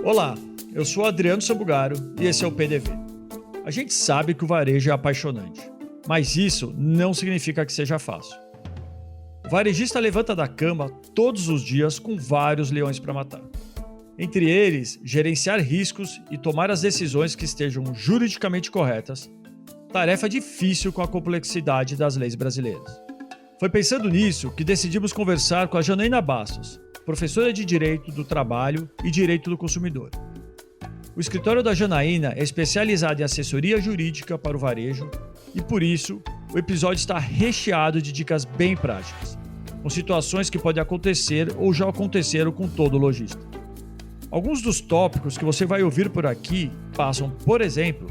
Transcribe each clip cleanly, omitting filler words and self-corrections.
Olá, eu sou Adriano Sambugaro e esse é o PDV. A gente sabe que o varejo é apaixonante, mas isso não significa que seja fácil. O varejista levanta da cama todos os dias com vários leões para matar. Entre eles, gerenciar riscos e tomar as decisões que estejam juridicamente corretas, tarefa difícil com a complexidade das leis brasileiras. Foi pensando nisso que decidimos conversar com a Janaína Bastos, professora de Direito do Trabalho e Direito do Consumidor. O escritório da Janaína é especializado em assessoria jurídica para o varejo e, por isso, o episódio está recheado de dicas bem práticas, com situações que podem acontecer ou já aconteceram com todo lojista. Alguns dos tópicos que você vai ouvir por aqui passam, por exemplo,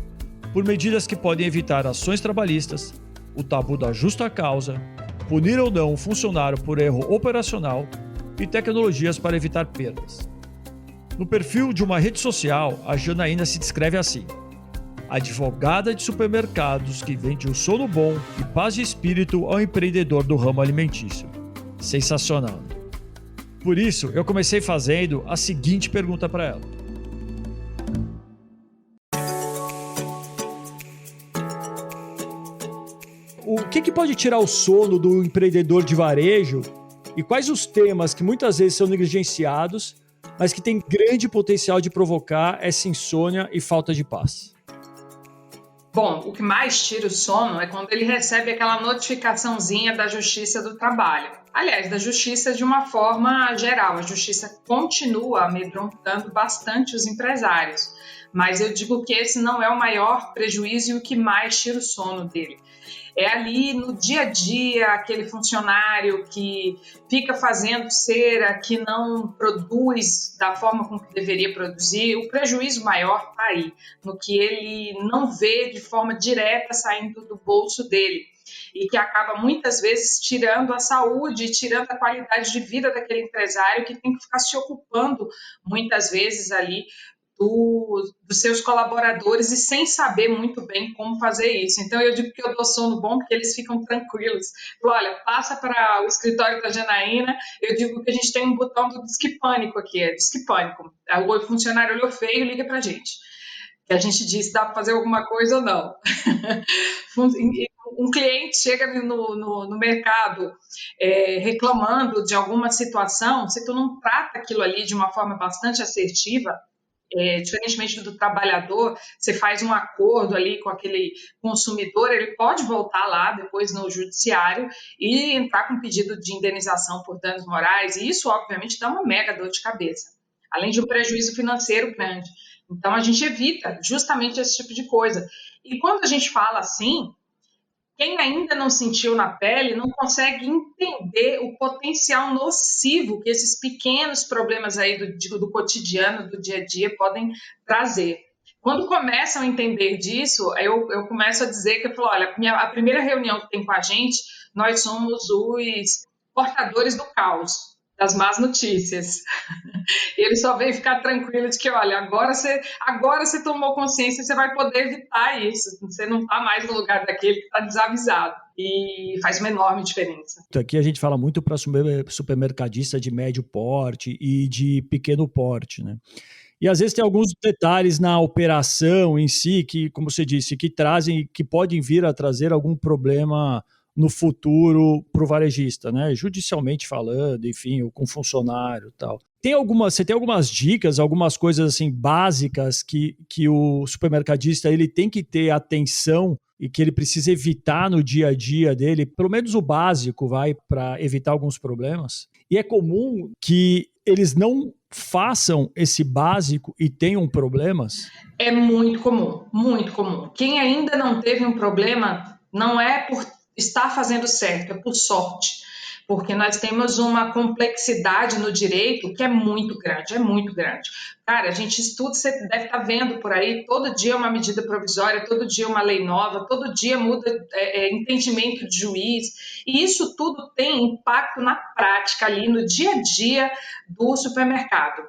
por medidas que podem evitar ações trabalhistas, o tabu da justa causa, punir ou não um funcionário por erro operacional e tecnologias para evitar perdas. No perfil de uma rede social, a Janaína se descreve assim: advogada de supermercados que vende o sono bom e paz de espírito ao empreendedor do ramo alimentício. Sensacional. Por isso, eu comecei fazendo a seguinte pergunta para ela. O que pode tirar o sono do empreendedor de varejo e quais os temas que muitas vezes são negligenciados, mas que têm grande potencial de provocar essa insônia e falta de paz? Bom, o que mais tira o sono é quando ele recebe aquela notificaçãozinha da Justiça do Trabalho. Aliás, da Justiça de uma forma geral. A Justiça continua amedrontando bastante os empresários, mas eu digo que esse não é o maior prejuízo e o que mais tira o sono dele. É ali no dia a dia, aquele funcionário que fica fazendo cera, que não produz da forma como que deveria produzir. O prejuízo maior está aí, no que ele não vê de forma direta saindo do bolso dele e que acaba muitas vezes tirando a saúde, tirando a qualidade de vida daquele empresário que tem que ficar se ocupando muitas vezes ali dos seus colaboradores e sem saber muito bem como fazer isso. Então, eu digo que eu dou sono bom porque eles ficam tranquilos. Olha, passa para o escritório da Janaína, eu digo que a gente tem um botão do Disque Pânico aqui, é Disque Pânico. O funcionário olhou feio, liga para a gente. Que a gente diz se dá para fazer alguma coisa ou não. Um cliente chega no mercado reclamando de alguma situação, se tu não trata aquilo ali de uma forma bastante assertiva, diferentemente do trabalhador, você faz um acordo ali com aquele consumidor, ele pode voltar lá depois no judiciário e entrar com pedido de indenização por danos morais, e isso obviamente dá uma mega dor de cabeça, além de um prejuízo financeiro grande. Então a gente evita justamente esse tipo de coisa. E quando a gente fala assim, quem ainda não sentiu na pele não consegue entender o potencial nocivo que esses pequenos problemas aí do cotidiano, do dia a dia, podem trazer. Quando começam a entender disso, eu começo a dizer que eu falo, olha, a primeira reunião que tem com a gente, nós somos os portadores do caos, das más notícias. Ele só veio ficar tranquilo de que, olha, agora você tomou consciência, você vai poder evitar isso. Você não está mais no lugar daquele que está desavisado. E faz uma enorme diferença. Aqui a gente fala muito para supermercadista de médio porte e de pequeno porte, né? E às vezes tem alguns detalhes na operação em si que, como você disse, que podem vir a trazer algum problema no futuro para o varejista, né? Judicialmente falando, enfim, ou com funcionário e tal. Você tem algumas dicas, algumas coisas assim básicas que o supermercadista ele tem que ter atenção e que ele precisa evitar no dia a dia dele, pelo menos o básico, para evitar alguns problemas? E é comum que eles não façam esse básico e tenham problemas? É muito comum, muito comum. Quem ainda não teve um problema não é por estar fazendo certo, é por sorte. Porque nós temos uma complexidade no direito que é muito grande, é muito grande. Cara, a gente estuda, você deve estar vendo por aí, todo dia uma medida provisória, todo dia uma lei nova, todo dia muda entendimento de juiz, e isso tudo tem impacto na prática ali, no dia a dia do supermercado.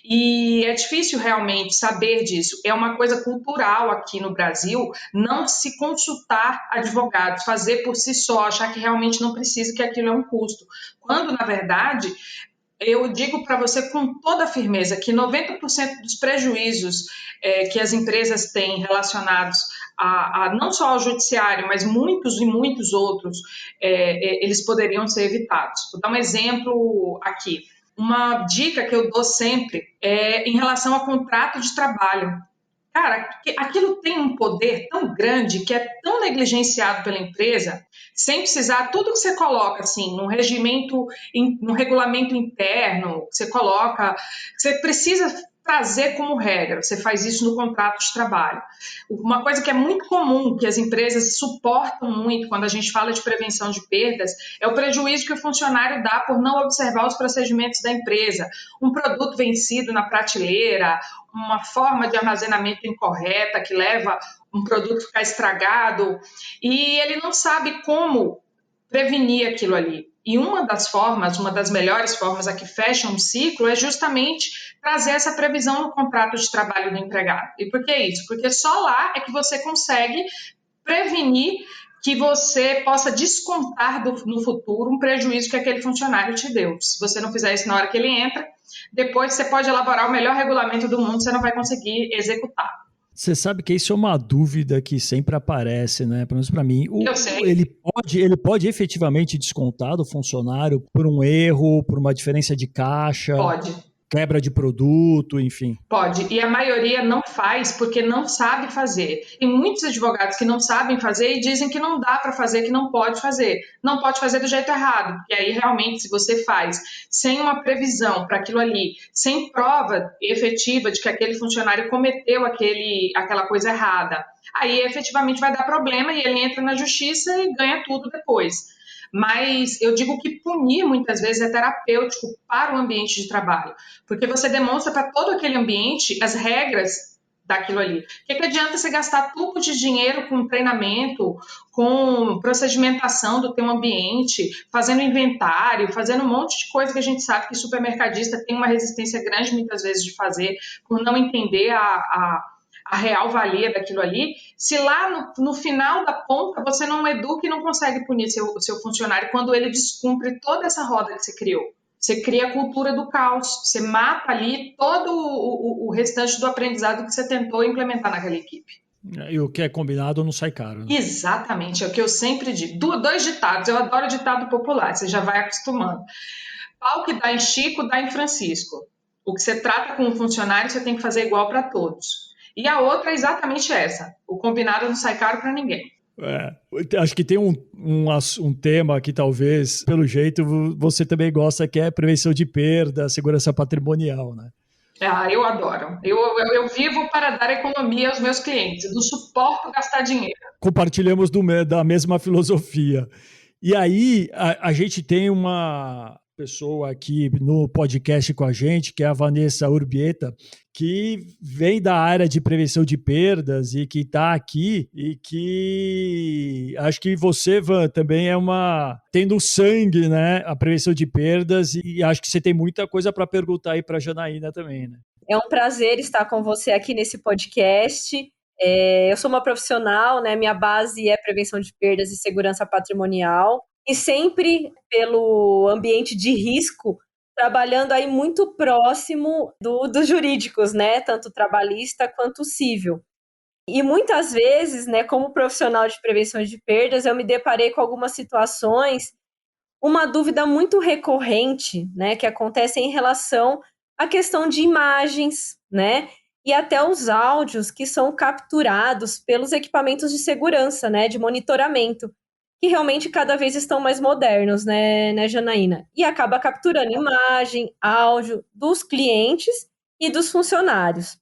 E é difícil realmente saber disso. É uma coisa cultural aqui no Brasil não se consultar advogados, fazer por si só, achar que realmente não precisa, que aquilo é um custo. Quando, na verdade, eu digo para você com toda a firmeza que 90% dos prejuízos que as empresas têm relacionados a não só ao judiciário, mas muitos e muitos outros, eles poderiam ser evitados. Vou dar um exemplo aqui. Uma dica que eu dou sempre é em relação ao contrato de trabalho. Cara, aquilo tem um poder tão grande que é tão negligenciado pela empresa, sem precisar, tudo que você coloca, assim, no regulamento interno, você coloca, você precisa trazer como regra, você faz isso no contrato de trabalho. Uma coisa que é muito comum, que as empresas suportam muito quando a gente fala de prevenção de perdas, é o prejuízo que o funcionário dá por não observar os procedimentos da empresa. Um produto vencido na prateleira, uma forma de armazenamento incorreta que leva um produto a ficar estragado, e ele não sabe como prevenir aquilo ali. E uma das melhores formas a que fecha um ciclo é justamente trazer essa previsão no contrato de trabalho do empregado. E por que isso? Porque só lá é que você consegue prevenir que você possa descontar no futuro um prejuízo que aquele funcionário te deu. Se você não fizer isso na hora que ele entra, depois você pode elaborar o melhor regulamento do mundo, você não vai conseguir executar. Você sabe que isso é uma dúvida que sempre aparece, né? Pelo menos para mim. Eu sei. Ele pode efetivamente descontar do funcionário por um erro, por uma diferença de caixa? Pode. Quebra de produto, enfim. Pode, e a maioria não faz porque não sabe fazer. Tem muitos advogados que não sabem fazer e dizem que não dá para fazer, que não pode fazer. Não pode fazer do jeito errado, porque aí realmente se você faz sem uma previsão para aquilo ali, sem prova efetiva de que aquele funcionário cometeu aquela coisa errada, aí efetivamente vai dar problema e ele entra na justiça e ganha tudo depois. Mas eu digo que punir muitas vezes é terapêutico para o ambiente de trabalho, porque você demonstra para todo aquele ambiente as regras daquilo ali. O que adianta você gastar tubo de dinheiro com treinamento, com procedimentação do teu ambiente, fazendo inventário, fazendo um monte de coisa que a gente sabe que supermercadista tem uma resistência grande muitas vezes de fazer por não entender a real valia daquilo ali, se lá no final da ponta você não educa e não consegue punir o seu funcionário quando ele descumpre toda essa roda que você criou. Você cria a cultura do caos, você mata ali todo o restante do aprendizado que você tentou implementar naquela equipe. E o que é combinado não sai caro. Né? Exatamente, é o que eu sempre digo. Dois ditados, eu adoro ditado popular, você já vai acostumando. Pau que dá em Chico, dá em Francisco. O que você trata com um funcionário, você tem que fazer igual para todos. E a outra é exatamente essa. O combinado não sai caro para ninguém. Acho que tem um tema que talvez, pelo jeito, você também gosta, que é prevenção de perda, segurança patrimonial, né? Eu adoro. Eu vivo para dar economia aos meus clientes. Não suporto gastar dinheiro. Compartilhamos da mesma filosofia. E aí, a gente tem uma pessoa aqui no podcast com a gente, que é a Vanessa Urbieta, que vem da área de prevenção de perdas e que está aqui e que acho que você, Van, também tendo sangue, né, a prevenção de perdas e acho que você tem muita coisa para perguntar aí para a Janaína também, né? É um prazer estar com você aqui nesse podcast. Eu sou uma profissional, né, minha base é prevenção de perdas e segurança patrimonial e sempre pelo ambiente de risco, trabalhando aí muito próximo dos jurídicos, né? Tanto trabalhista quanto civil. E muitas vezes, né, como profissional de prevenção de perdas, eu me deparei com algumas situações, uma dúvida muito recorrente, né, que acontece em relação à questão de imagens, né? E até os áudios que são capturados pelos equipamentos de segurança, né, de monitoramento, que realmente cada vez estão mais modernos, né, Janaína? E acaba capturando imagem, áudio dos clientes e dos funcionários.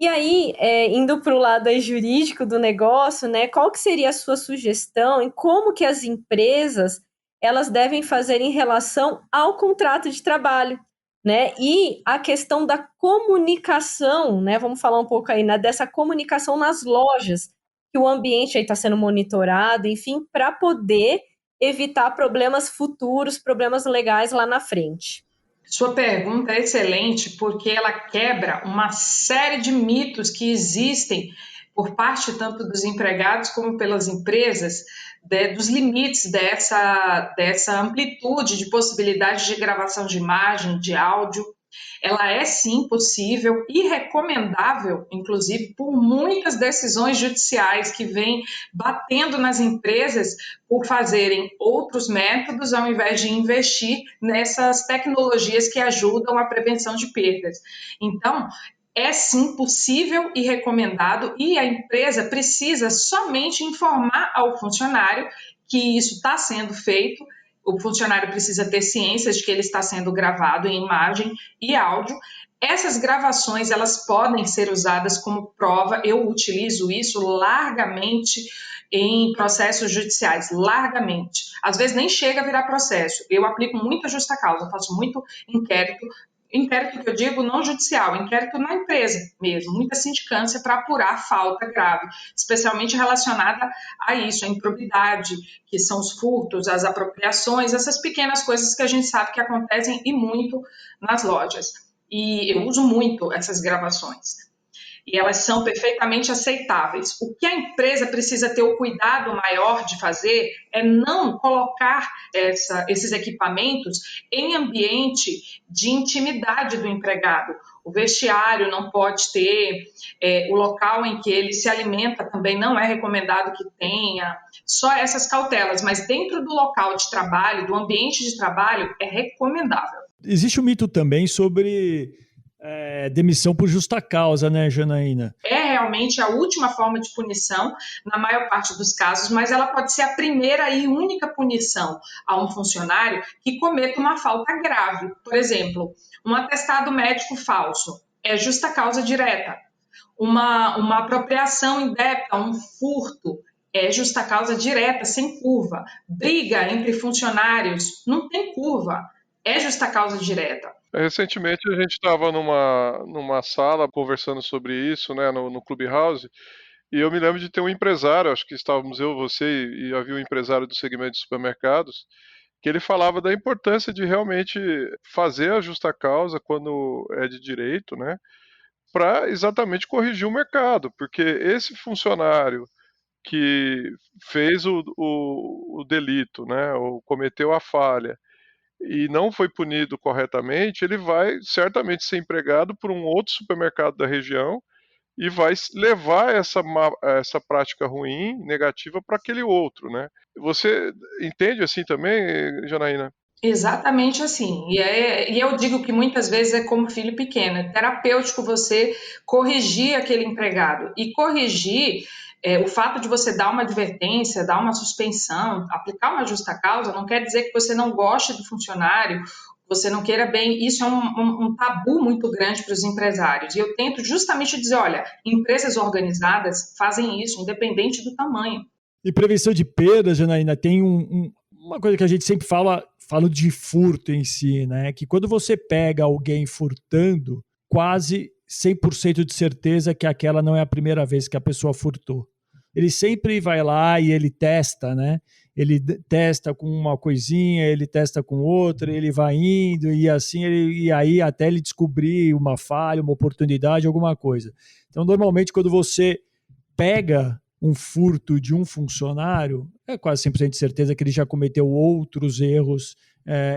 E aí, indo para o lado aí jurídico do negócio, né, qual que seria a sua sugestão em como que as empresas elas devem fazer em relação ao contrato de trabalho, né? E a questão da comunicação, né? Vamos falar um pouco aí, né, dessa comunicação nas lojas, que o ambiente aí está sendo monitorado, enfim, para poder evitar problemas futuros, problemas legais lá na frente. Sua pergunta é excelente porque ela quebra uma série de mitos que existem por parte tanto dos empregados como pelas empresas, dos limites dessa amplitude de possibilidade de gravação de imagem, de áudio. Ela é sim possível e recomendável, inclusive, por muitas decisões judiciais que vêm batendo nas empresas por fazerem outros métodos ao invés de investir nessas tecnologias que ajudam a prevenção de perdas. Então, é sim possível e recomendado, e a empresa precisa somente informar ao funcionário que isso está sendo feito. O funcionário precisa ter ciência de que ele está sendo gravado em imagem e áudio. Essas gravações, elas podem ser usadas como prova. Eu utilizo isso largamente em processos judiciais, largamente. Às vezes nem chega a virar processo. Eu aplico muita justa causa, faço muito inquérito que eu digo não judicial, inquérito na empresa mesmo, muita sindicância para apurar falta grave, especialmente relacionada a isso, a improbidade, que são os furtos, as apropriações, essas pequenas coisas que a gente sabe que acontecem e muito nas lojas. E eu uso muito essas gravações. E elas são perfeitamente aceitáveis. O que a empresa precisa ter o cuidado maior de fazer é não colocar esses equipamentos em ambiente de intimidade do empregado. O vestiário não pode ter, o local em que ele se alimenta também não é recomendado que tenha, só essas cautelas, mas dentro do local de trabalho, do ambiente de trabalho, é recomendável. Existe um mito também sobre demissão por justa causa, né, Janaína? É realmente a última forma de punição, na maior parte dos casos, mas ela pode ser a primeira e única punição a um funcionário que cometa uma falta grave. Por exemplo, um atestado médico falso é justa causa direta. Uma apropriação indébita, um furto, é justa causa direta, sem curva. Briga entre funcionários, não tem curva, é justa causa direta. Recentemente a gente estava numa sala conversando sobre isso, né, no Clubhouse, e eu me lembro de ter um empresário, acho que estávamos eu, você e havia um empresário do segmento de supermercados, que ele falava da importância de realmente fazer a justa causa quando é de direito, né, para exatamente corrigir o mercado, porque esse funcionário que fez o delito, né, ou cometeu a falha, e não foi punido corretamente, ele vai certamente ser empregado por um outro supermercado da região e vai levar essa prática ruim, negativa, para aquele outro, né? Você entende assim também, Janaína? Exatamente assim. E eu digo que muitas vezes é como filho pequeno, é terapêutico você corrigir aquele empregado. E corrigir, o fato de você dar uma advertência, dar uma suspensão, aplicar uma justa causa, não quer dizer que você não goste do funcionário, você não queira bem. Isso é um tabu muito grande para os empresários. E eu tento justamente dizer, olha, empresas organizadas fazem isso, independente do tamanho. E prevenção de perdas, Janaína, tem uma coisa que a gente sempre fala de furto em si, né? Que quando você pega alguém furtando, quase 100% de certeza que aquela não é a primeira vez que a pessoa furtou. Ele sempre vai lá e ele testa, né? Ele testa com uma coisinha, ele testa com outra, ele vai indo e assim, e aí até ele descobrir uma falha, uma oportunidade, alguma coisa. Então, normalmente, quando você pega um furto de um funcionário, é quase 100% de certeza que ele já cometeu outros erros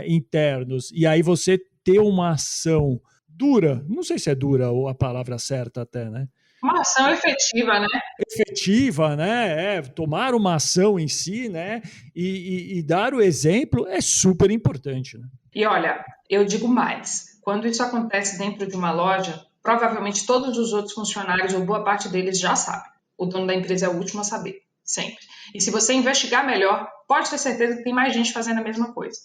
internos. E aí você ter uma ação dura, não sei se é dura ou a palavra certa até, né? Uma ação efetiva, né? Efetiva, né? Tomar uma ação em si, né? E dar o exemplo é super importante, né? E olha, eu digo mais, quando isso acontece dentro de uma loja, provavelmente todos os outros funcionários, ou boa parte deles, já sabem. O dono da empresa é o último a saber, sempre. E se você investigar melhor, pode ter certeza que tem mais gente fazendo a mesma coisa.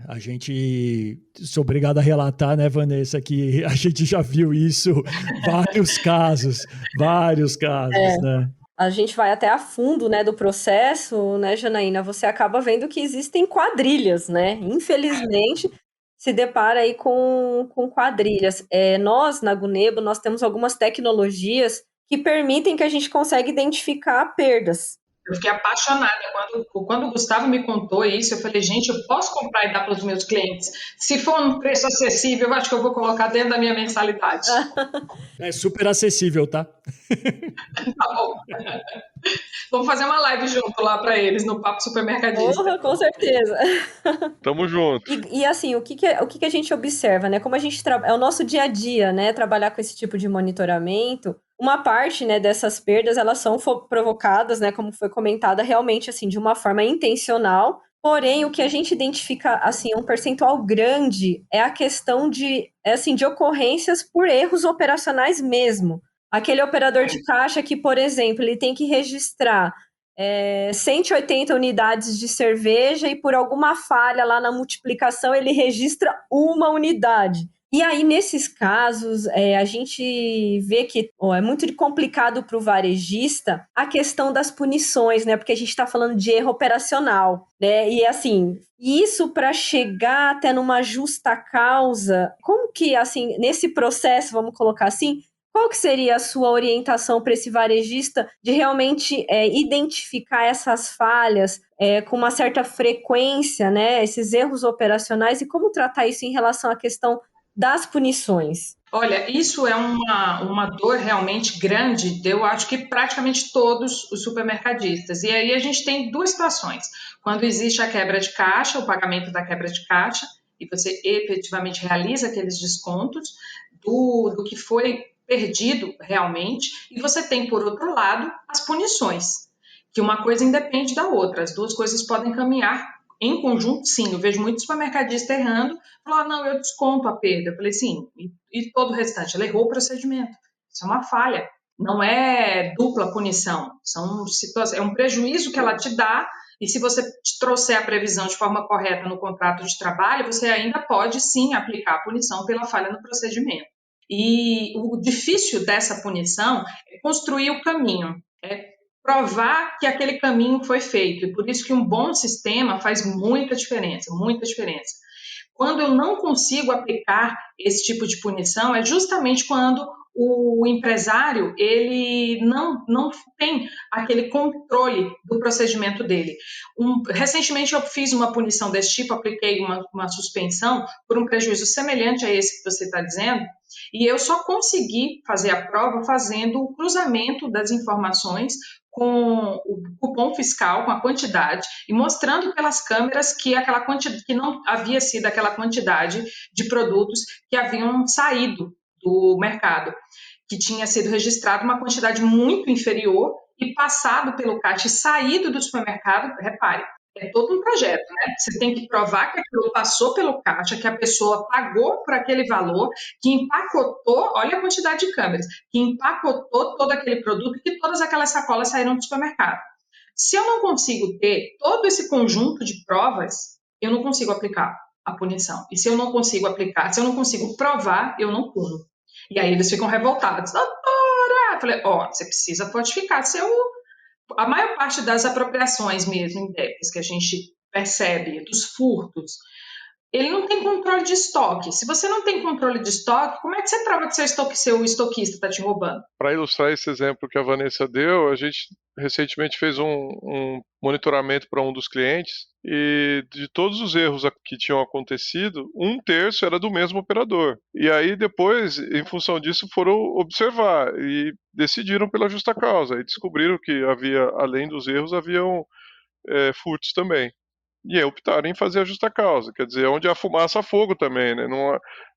A gente, sou obrigado a relatar, né, Vanessa, que a gente já viu isso, vários casos, né? A gente vai até a fundo, né, do processo, né, Janaína, você acaba vendo que existem quadrilhas, né, infelizmente se depara aí com quadrilhas. Nós, na Gunebo, nós temos algumas tecnologias que permitem que a gente consiga identificar perdas. Eu fiquei apaixonada. Quando o Gustavo me contou isso, eu falei, gente, eu posso comprar e dar para os meus clientes. Se for um preço acessível, eu acho que eu vou colocar dentro da minha mensalidade. É super acessível, tá? Tá bom. Vamos fazer uma live junto lá para eles, no Papo Supermercadista. Porra, com certeza. Tamo junto. E assim, o que a gente observa, né? Como a gente é o nosso dia a dia, né? Trabalhar com esse tipo de monitoramento. Uma parte, né, dessas perdas, elas são provocadas, né, como foi comentada, realmente, assim, de uma forma intencional. Porém, o que a gente identifica, assim, um percentual grande é a questão de ocorrências por erros operacionais mesmo. Aquele operador de caixa que, por exemplo, ele tem que registrar 180 unidades de cerveja e por alguma falha lá na multiplicação ele registra uma unidade. E aí, nesses casos, a gente vê que é muito complicado para o varejista a questão das punições, né? Porque a gente está falando de erro operacional, né? E assim, isso para chegar até numa justa causa, como que, assim, nesse processo, vamos colocar assim, qual que seria a sua orientação para esse varejista de realmente identificar essas falhas com uma certa frequência, né? Esses erros operacionais e como tratar isso em relação à questão das punições? Olha, isso é uma dor realmente grande, eu acho que praticamente todos os supermercadistas. E aí a gente tem duas situações. Quando existe a quebra de caixa, o pagamento da quebra de caixa, e você efetivamente realiza aqueles descontos do que foi perdido realmente, e você tem, por outro lado, as punições, que uma coisa independe da outra, as duas coisas podem caminhar em conjunto, sim. Eu vejo muito supermercadista errando, falou, não, eu desconto a perda. Eu falei, sim, e todo o restante? Ela errou o procedimento. Isso é uma falha. Não é dupla punição. É um prejuízo que ela te dá, e se você trouxer a previsão de forma correta no contrato de trabalho, você ainda pode, sim, aplicar a punição pela falha no procedimento. E o difícil dessa punição é construir o caminho, provar que aquele caminho foi feito. E por isso que um bom sistema faz muita diferença, muita diferença. Quando eu não consigo aplicar esse tipo de punição, é justamente quando o empresário ele não tem aquele controle do procedimento dele. Recentemente eu fiz uma punição desse tipo, apliquei uma suspensão por um prejuízo semelhante a esse que você está dizendo, e eu só consegui fazer a prova fazendo o cruzamento das informações com o cupom fiscal, com a quantidade, e mostrando pelas câmeras que aquela quantidade, que não havia sido aquela quantidade de produtos que haviam saído do mercado, que tinha sido registrado uma quantidade muito inferior e passado pelo caixa e saído do supermercado, repare, é todo um projeto, né? Você tem que provar que aquilo passou pelo caixa, que a pessoa pagou por aquele valor, que empacotou, olha a quantidade de câmeras, que empacotou todo aquele produto e que todas aquelas sacolas saíram do supermercado. Se eu não consigo ter todo esse conjunto de provas, eu não consigo aplicar a punição. E se eu não consigo aplicar, se eu não consigo provar, eu não puno. E aí eles ficam revoltados. Doutora! Eu falei, você precisa fortificar a maior parte das apropriações mesmo em débitos que a gente percebe, dos furtos, ele não tem controle de estoque. Se você não tem controle de estoque, como é que você prova que seu estoquista está te roubando? Para ilustrar esse exemplo que a Vanessa deu, a gente recentemente fez um monitoramento para um dos clientes e de todos os erros que tinham acontecido, 1/3 era do mesmo operador. E aí depois, em função disso, foram observar e decidiram pela justa causa e descobriram que havia, além dos erros, haviam furtos também. E aí optaram em fazer a justa causa, quer dizer, onde há fumaça há fogo também, né?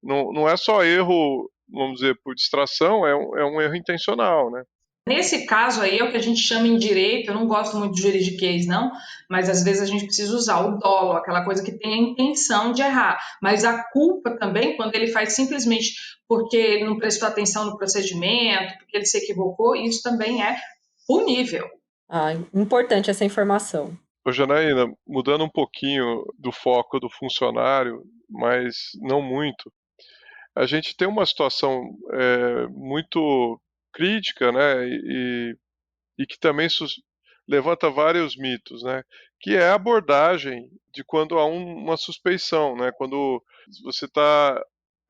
Não é só erro, vamos dizer, por distração, é um erro intencional, né? Nesse caso aí é o que a gente chama em direito, eu não gosto muito de juridiquês não, mas às vezes a gente precisa usar o dolo, aquela coisa que tem a intenção de errar, mas a culpa também, quando ele faz simplesmente porque ele não prestou atenção no procedimento, porque ele se equivocou, isso também é punível. Importante essa informação. Ô, Janaína, mudando um pouquinho do foco do funcionário, mas não muito, a gente tem uma situação muito crítica, né, e que também levanta vários mitos, né, que é a abordagem de quando há uma suspeição, né, quando você está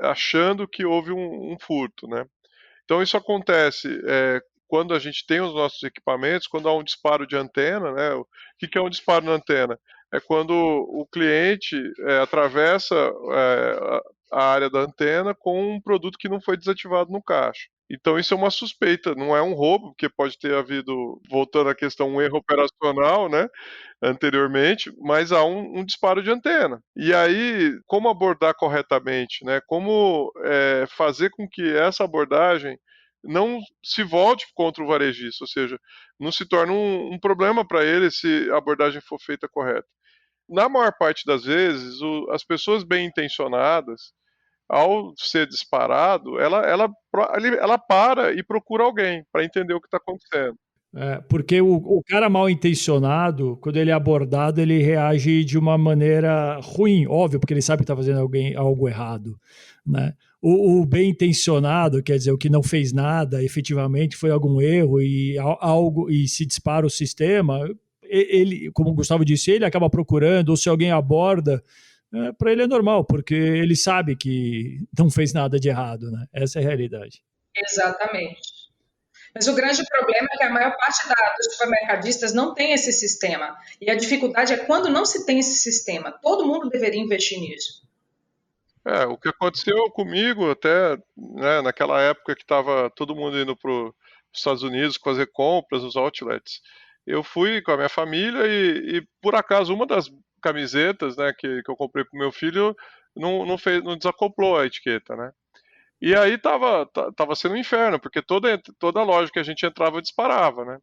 achando que houve um furto, né. Então isso acontece quando a gente tem os nossos equipamentos, quando há um disparo de antena, né? O que é um disparo na antena? É quando o cliente atravessa a área da antena com um produto que não foi desativado no caixa. Então isso é uma suspeita, não é um roubo, porque pode ter havido, voltando à questão, um erro operacional, né, anteriormente, mas há um disparo de antena. E aí, como abordar corretamente, né, como fazer com que essa abordagem não se volte contra o varejista, ou seja, não se torne um problema para ele se a abordagem for feita correta. Na maior parte das vezes, as pessoas bem intencionadas, ao ser disparado, ela para e procura alguém para entender o que está acontecendo. Porque o cara mal intencionado, quando ele é abordado, ele reage de uma maneira ruim, óbvio, porque ele sabe que está fazendo algo errado, né? O bem intencionado, quer dizer, o que não fez nada, efetivamente foi algum erro e se dispara o sistema, ele, como o Gustavo disse, ele acaba procurando, ou se alguém aborda, para ele é normal, porque ele sabe que não fez nada de errado, né? Essa é a realidade. Exatamente. Mas o grande problema é que a maior parte dos supermercadistas não tem esse sistema. E a dificuldade é quando não se tem esse sistema. Todo mundo deveria investir nisso. O que aconteceu comigo até, né, naquela época que estava todo mundo indo para os Estados Unidos fazer compras nos outlets, eu fui com a minha família e por acaso uma das camisetas, né, que eu comprei para o meu filho não desacoplou a etiqueta, né? E aí tava sendo um inferno, porque toda loja que a gente entrava disparava, né?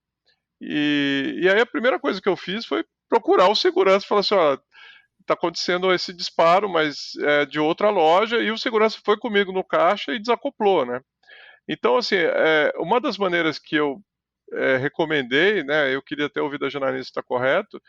E aí a primeira coisa que eu fiz foi procurar o segurança e falar assim, ó, tá acontecendo esse disparo, mas é de outra loja, e o segurança foi comigo no caixa e desacoplou, né? Então, assim, uma das maneiras que eu recomendei, né, eu queria até ouvir da Janaína se está correto,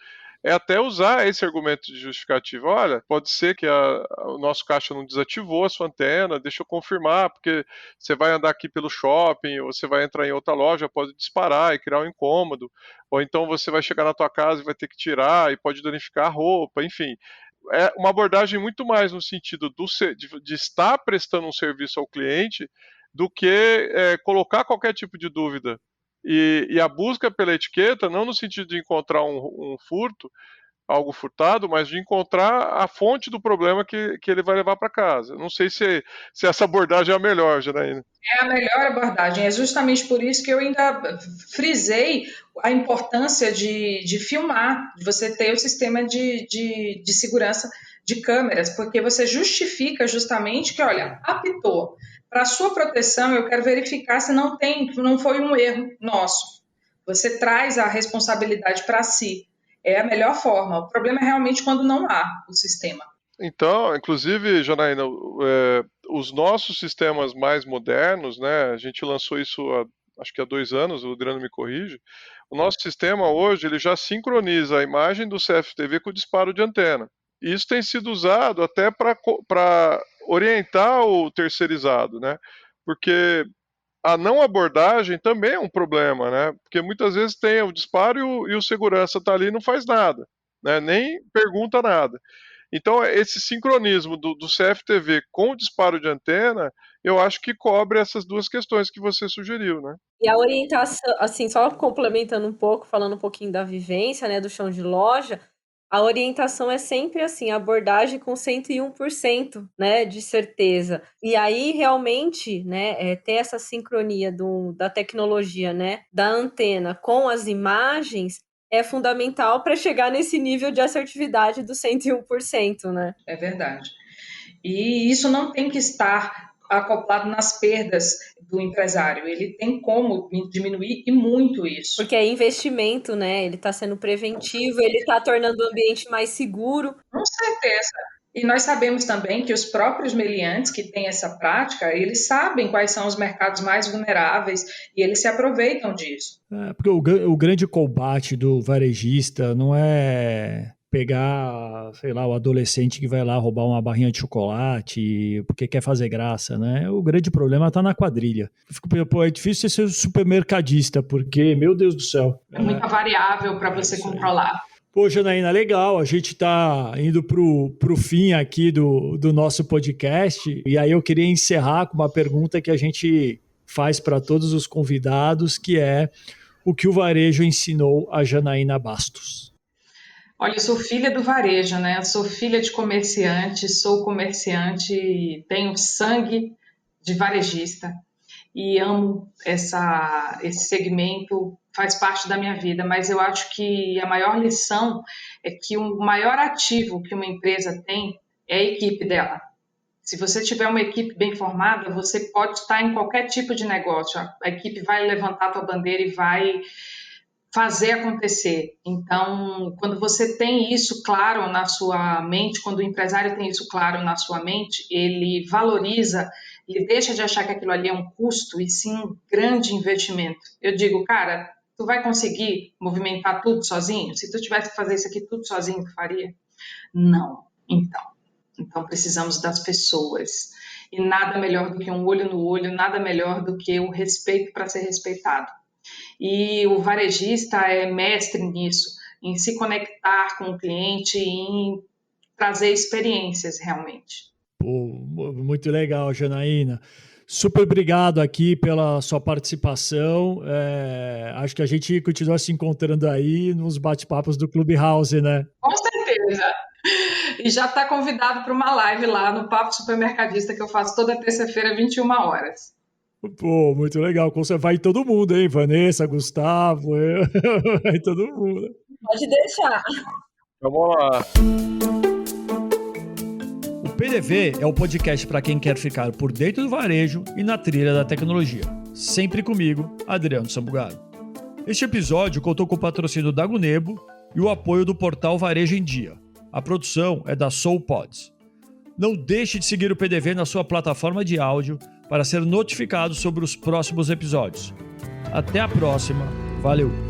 é até usar esse argumento de justificativa. Olha, pode ser que o nosso caixa não desativou a sua antena, deixa eu confirmar, porque você vai andar aqui pelo shopping, ou você vai entrar em outra loja, pode disparar e criar um incômodo, ou então você vai chegar na tua casa e vai ter que tirar e pode danificar a roupa, enfim. É uma abordagem muito mais no sentido de estar prestando um serviço ao cliente do que colocar qualquer tipo de dúvida. E a busca pela etiqueta, não no sentido de encontrar um furto, algo furtado, mas de encontrar a fonte do problema que ele vai levar para casa. Não sei se essa abordagem é a melhor, Janaína. É a melhor abordagem. É justamente por isso que eu ainda frisei a importância de filmar, de você ter o sistema de segurança de câmeras, porque você justifica justamente que, olha, apitou. Para sua proteção, eu quero verificar se não foi um erro nosso. Você traz a responsabilidade para si. É a melhor forma. O problema é realmente quando não há o sistema. Então, inclusive, Janaína, os nossos sistemas mais modernos, né, a gente lançou isso acho que há 2 anos, o Adriano me corrige, o nosso sistema hoje ele já sincroniza a imagem do CFTV com o disparo de antena. E isso tem sido usado até para orientar o terceirizado, né? Porque a não abordagem também é um problema, né? Porque muitas vezes tem o disparo e o segurança está ali e não faz nada, né? Nem pergunta nada. Então, esse sincronismo do CFTV com o disparo de antena, eu acho que cobre essas duas questões que você sugeriu, né? E a orientação, assim, só complementando um pouco, falando um pouquinho da vivência, né, do chão de loja, a orientação é sempre assim, abordagem com 101%, né, de certeza. E aí, realmente, né, ter essa sincronia da tecnologia, né, da antena com as imagens é fundamental para chegar nesse nível de assertividade do 101%, né? É verdade. E isso não tem que estar acoplado nas perdas do empresário. Ele tem como diminuir e muito isso. Porque é investimento, né? Ele está sendo preventivo, ele está tornando o ambiente mais seguro. Com certeza. E nós sabemos também que os próprios meliantes que têm essa prática, eles sabem quais são os mercados mais vulneráveis e eles se aproveitam disso. Porque o grande combate do varejista não é pegar, sei lá, o adolescente que vai lá roubar uma barrinha de chocolate porque quer fazer graça, né? O grande problema está na quadrilha. É difícil ser supermercadista, porque, meu Deus do céu. É muita variável para você controlar. Pô, Janaína, legal. A gente está indo pro fim aqui do nosso podcast. E aí eu queria encerrar com uma pergunta que a gente faz para todos os convidados, que é o que o varejo ensinou a Janaína Bastos. Olha, eu sou filha do varejo, né? Eu sou filha de comerciante, sou comerciante e tenho sangue de varejista e amo esse segmento, faz parte da minha vida, mas eu acho que a maior lição é que o maior ativo que uma empresa tem é a equipe dela. Se você tiver uma equipe bem formada, você pode estar em qualquer tipo de negócio. A equipe vai levantar a tua bandeira e vai fazer acontecer. Então, quando você tem isso claro na sua mente, quando o empresário tem isso claro na sua mente, ele valoriza, ele deixa de achar que aquilo ali é um custo e sim um grande investimento. Eu digo, cara, tu vai conseguir movimentar tudo sozinho? Se tu tivesse que fazer isso aqui tudo sozinho, tu faria? Não. Então precisamos das pessoas. E nada melhor do que um olho no olho, nada melhor do que o respeito para ser respeitado. E o varejista é mestre nisso, em se conectar com o cliente e em trazer experiências realmente. Muito legal, Janaína. Super obrigado aqui pela sua participação. Acho que a gente continua se encontrando aí nos bate-papos do Clubhouse, né? Com certeza. E já está convidado para uma live lá no Papo Supermercadista que eu faço toda terça-feira, 21 horas. Pô, muito legal. Vai todo mundo, hein? Vanessa, Gustavo, vai todo mundo. Pode deixar. Vamos lá. O PDV é o podcast para quem quer ficar por dentro do varejo e na trilha da tecnologia. Sempre comigo, Adriano Sambugaro. Este episódio contou com o patrocínio da Gunebo e o apoio do portal Varejo em Dia. A produção é da SoulPods. Não deixe de seguir o PDV na sua plataforma de áudio para ser notificado sobre os próximos episódios. Até a próxima. Valeu!